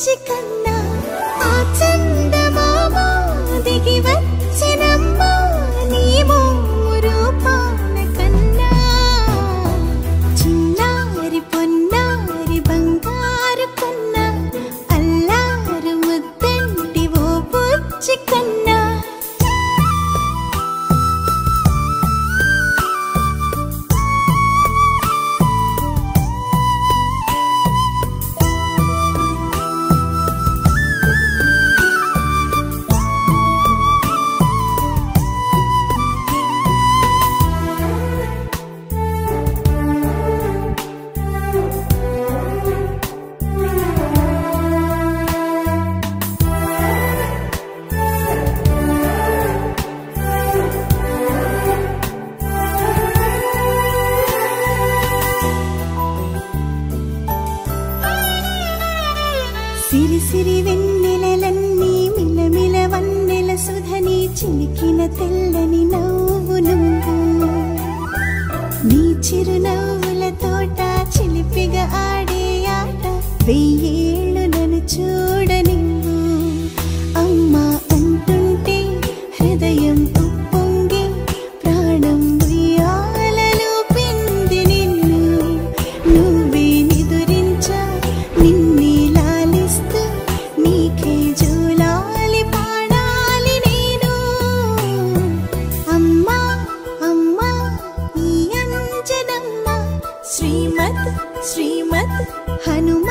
బుజ్జి కన్నా ఆ చందమామ దిగి వచ్చినమ్మా నీ రూపాన కన్నా చిన్నారి పొన్నారి బంగారు కన్నా అల్లారు ముద్దంటి ఓ బుజ్జి కన్నా సిరి సిరి వెన్నెలలన్నీ మిలమిల వన్నెల సుధని చిలికిన తెల్లని నవ్వు నువ్వు నీ చిరునవ్వుల తోట చిలిపిగా ఆడే ఆట వెయ్యేళ్ళు నన్ను చూడనివ్వు అమ్మా అంటుంటే హృదయం ఉప్పొంగి ప్రాణం ఉయ్యాలలో పిండి నిన్ను నువ్వే నిదురించా నిన్నే నీకే జూలాలి పాడాలి నేను అమ్మా అమ్మా ఈ అంజనమ్మ శ్రీమద్ శ్రీమద్ హనుమ